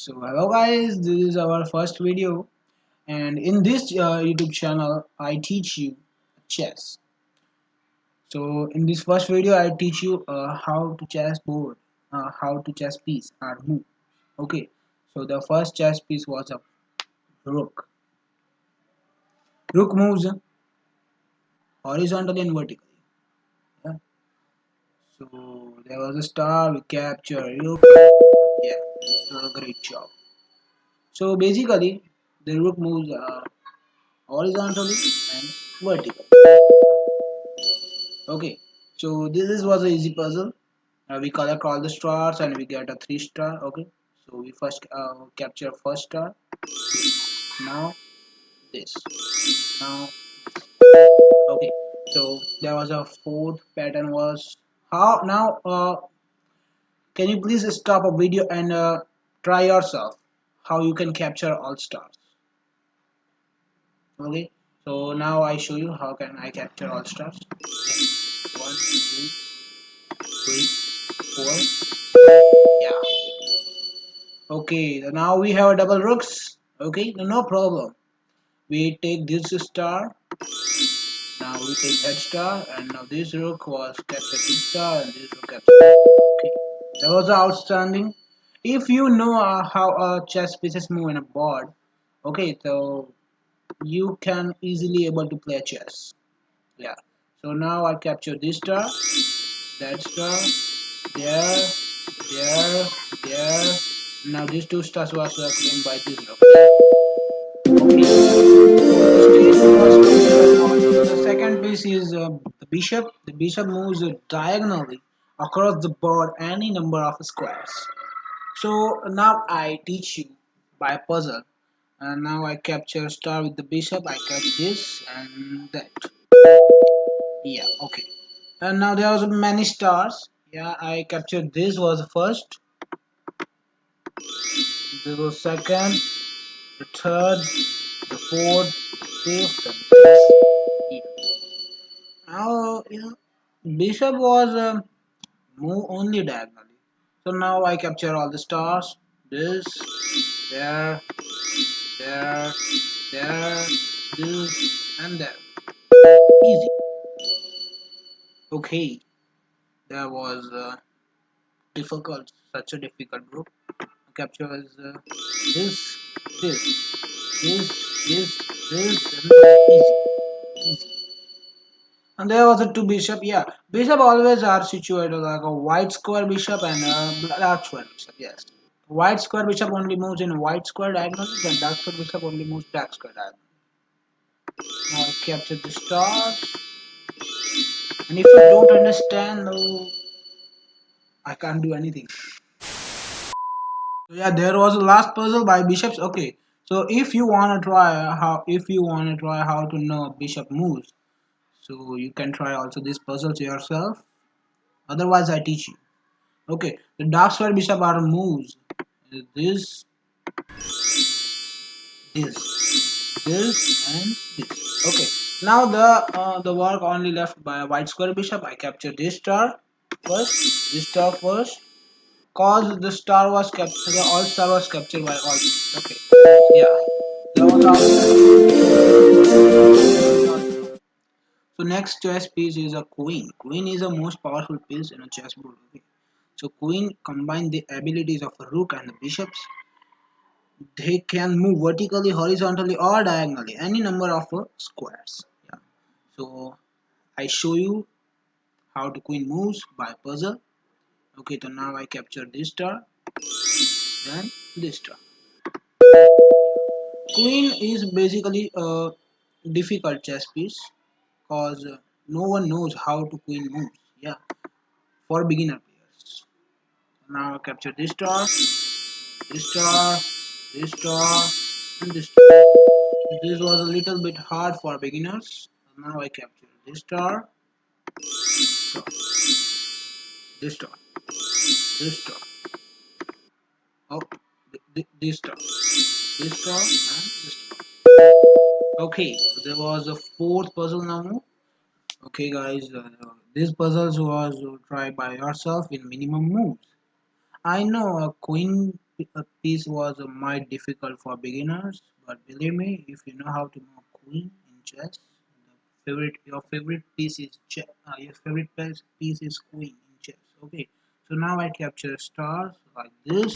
So hello guys, this is our first video, and in this YouTube channel I teach you chess. So in this first video I teach you how to chess board, how to chess piece or move. Okay, so the first chess piece was a rook. Rook moves horizontally and vertically. Yeah. So there was a star, we capture rook. Yeah, this was a great job. So basically the rook moves horizontally and vertically. Okay, so this was an easy puzzle. We collect all the stars and we get a 3 star. Okay, so we first capture first star. Now this. Now okay. So there was a fourth pattern was how now. Can you please stop a video and try yourself how you can capture all stars? Okay. So now I show you how can I capture all stars. Okay. 1, 2, 3, 4. Yeah. Okay, now we have a double rooks. Okay, no problem. We take this star, now we take that star, and now this rook was captured this star, and this rook captured. Okay, that was outstanding. If you know how chess pieces move in a board, okay, so you can easily able to play chess. Yeah. So now I capture this star, that star, there, there, there. Now these two stars was claimed by this rook. The second piece is the bishop. The bishop moves diagonally across the board any number of squares. So now I teach you by puzzle. And now I capture star with the bishop. I catch this and that. Yeah, okay. And now there are many stars. Yeah, I captured this was first. This was second. The third. The fourth. Fifth. And sixth. Yeah. Now, bishop was move only diagonally. So now I capture all the stars. This, there, there, there, this, and there. Easy. Okay, that was difficult. Such a difficult group. Capture is this, this, this, and easy, easy. And there was a two bishop. Yeah, bishop always are situated like a white square bishop and a dark square bishop. Yes. White square bishop only moves in white square diagonally, then dark square bishop only moves dark square diagonally. Now I capture the stars, and if you don't understand, no, I can't do anything. So yeah, there was a last puzzle by bishops. Okay, so if you wanna try how to know bishop moves, so you can try also this puzzle to yourself. Otherwise, I teach you. Okay, the dark square bishop are moves. This, this, and this. Okay. Now the work only left by a white square bishop. I capture this star first. This star first. Cause the star was captured. The all star was captured by all. Okay. Yeah. That was all. So next chess piece is a queen. Queen is the most powerful piece in a chessboard. Okay. So queen combine the abilities of a rook and the bishops. They can move vertically, horizontally, or diagonally, any number of squares. Yeah. So I show you how the queen moves by puzzle. Okay, so now I capture this star, then this star. Queen is basically a difficult chess piece because no one knows how to queen moves. Yeah, for beginner players. Now I capture this star, this star, this star, and this star. This was a little bit hard for beginners. Now I capture this star, star, this star, this star. Oh, this star, this star, and this star. Okay, so there was a fourth puzzle now. Okay, guys, this puzzle was tried by yourself in minimum moves. I know a queen piece was might difficult for beginners, but believe me, if you know how to move queen in chess, your favorite piece is your favorite piece is queen in chess. Okay, so now I capture stars like this,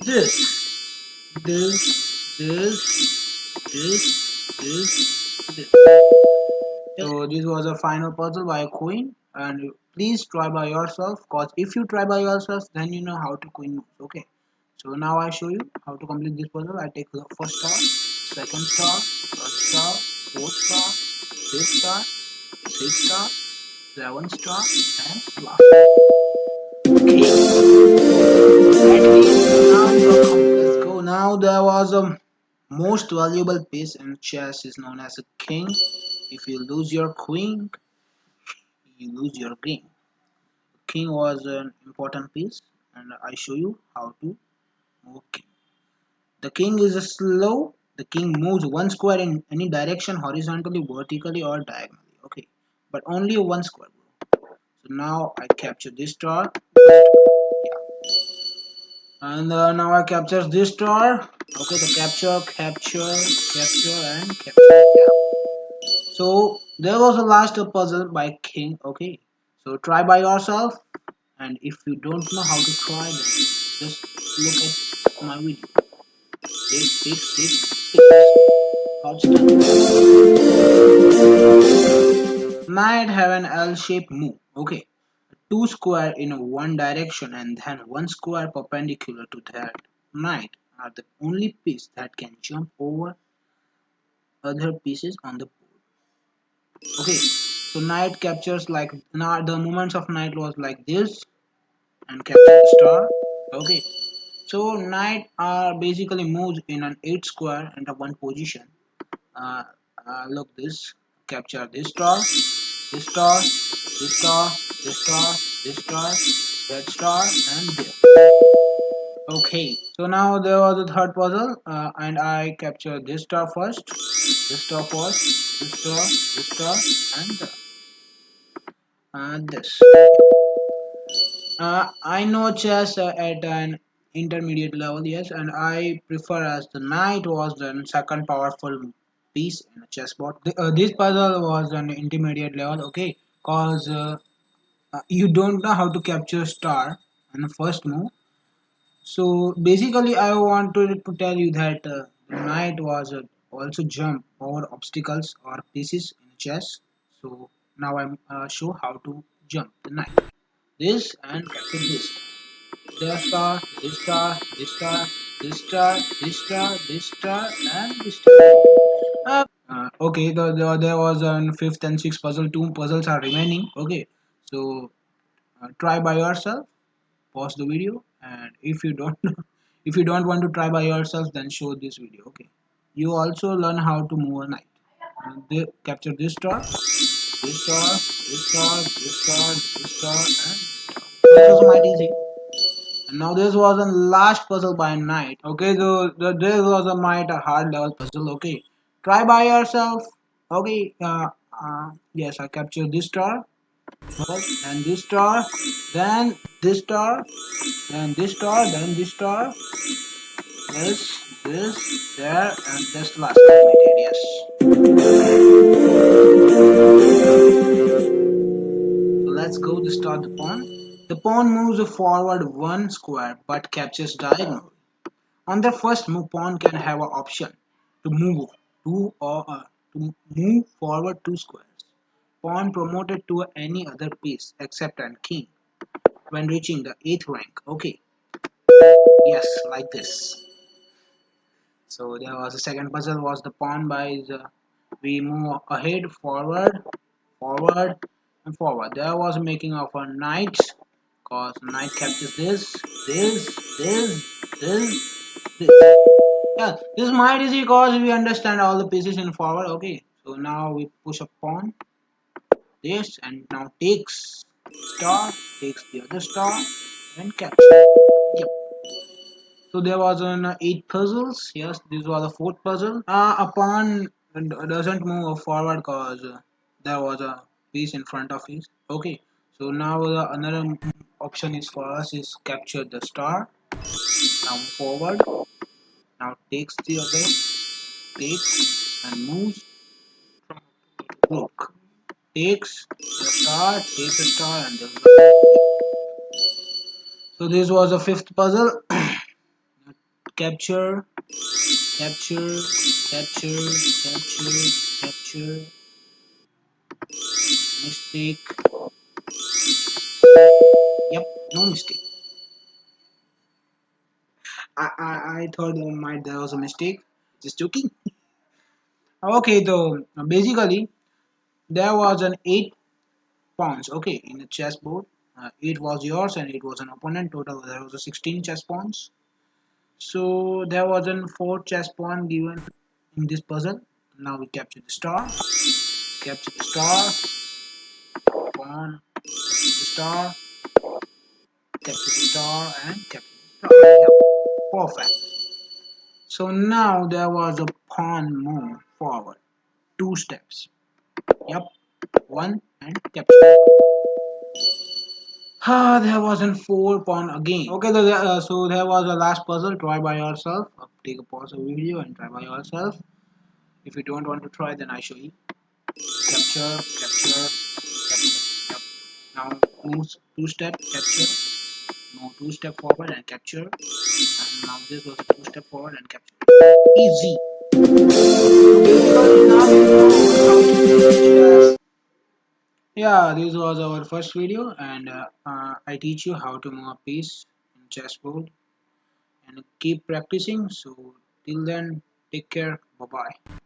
this, this. So this was a final puzzle by a queen, and please try by yourself. Cause if you try by yourself, then you know how to queen moves. Okay. So now I show you how to complete this puzzle. I take the first star, second star, third star, fourth star, fifth star, sixth star, seventh star, and last. Okay. Let's go. Now there was a most valuable piece in chess is known as a king. If you lose your queen, you lose your game. King was an important piece, and I show you how to move king. The king is a slow. The king moves one square in any direction, horizontally, vertically, or diagonally. Okay, but only one square. So now I capture this star. Yeah, and now I capture this star. Okay, the capture, and capture. Yeah. So there was a last puzzle by king. Okay, so try by yourself, and if you don't know how to try, then just look at my video. Might have an L-shaped move. Okay, two square in one direction and then one square perpendicular to that knight are the only piece that can jump over other pieces on the board. Okay, so knight captures like now the movements of knight was like this and capture the star. Okay, so knight are basically moves in an 8 square into one position. Uh, Look this, capture this star, this star, this star, this star, this star, that star, and there. Okay, so now there was a third puzzle, and I capture this star first, this star first, this star, and this. I know chess at an intermediate level, yes, and I prefer as the knight was the second powerful piece in a chessboard. This puzzle was an intermediate level, okay, cause you don't know how to capture star in the first move. So basically, I wanted to tell you that the knight was also jump over obstacles or pieces in chess. So now I'm show how to jump the knight. This and capture this. This star, this star, this star, this star, this star, this star, and this star. Okay, there was a fifth and sixth puzzle. Two puzzles are remaining. Okay, so try by yourself. Pause the video, and if you don't, if you don't want to try by yourself, then show this video. Okay, you also learn how to move a knight. They capture this star, this star, this star, this star, this star, and this was might easy. And now this was a last puzzle by night. Okay, so this was a might a hard level puzzle. Okay, try by yourself. Okay, yes, I captured this star first, and this star, then this star, then this star, then this star, this, there, and this last completed. Yes. So let's go to start the pawn. The pawn moves forward one square but captures diagonal. On the first move, pawn can have an option to move to move forward two squares. Pawn promoted to any other piece except an king when reaching the 8th rank. Okay, yes, like this. So there was a second puzzle was the pawn by the we move ahead, forward, forward, and forward. There was making of a knight, cause knight captures this. Yeah, this might easy because we understand all the pieces in forward. Okay, so now we push a pawn, this, and now takes star, takes the other star, and capture. Yep. So there was an 8 puzzles. Yes, this was the fourth puzzle. A pawn doesn't move forward because there was a piece in front of it. Okay, so now the another option is for us is capture the star. Now move forward. Now takes the other, takes and moves from rook. Takes the star, takes the star, and so this was a fifth puzzle. Capture, capture, capture, capture, capture, mistake. Yep, no mistake. I thought there was a mistake. Just joking. Okay, though basically there was an 8 pawns. Okay, in the chessboard, 8 was yours and it was an opponent. Total there was a 16 chess pawns. So there was an 4 chess pawn given in this puzzle. Now we capture the star. Capture the star. Pawn. Capture the star. Capture the star and capture the star. Yep, perfect. So now there was a pawn move forward. 2 steps. Yep, 1 and capture. Ah, there was a 4 pawn again. Okay, so there was a last puzzle. Try by yourself. Take a pause of the video and try by yourself. If you don't want to try, then I show you. Capture, capture, capture. Yep. Now move 2 step, capture. No, 2 step forward and capture. And now this was a 2 step forward and capture. Easy. Yeah, this was our first video, and I teach you how to move a piece in chessboard and keep practicing. So till then, take care. Bye bye.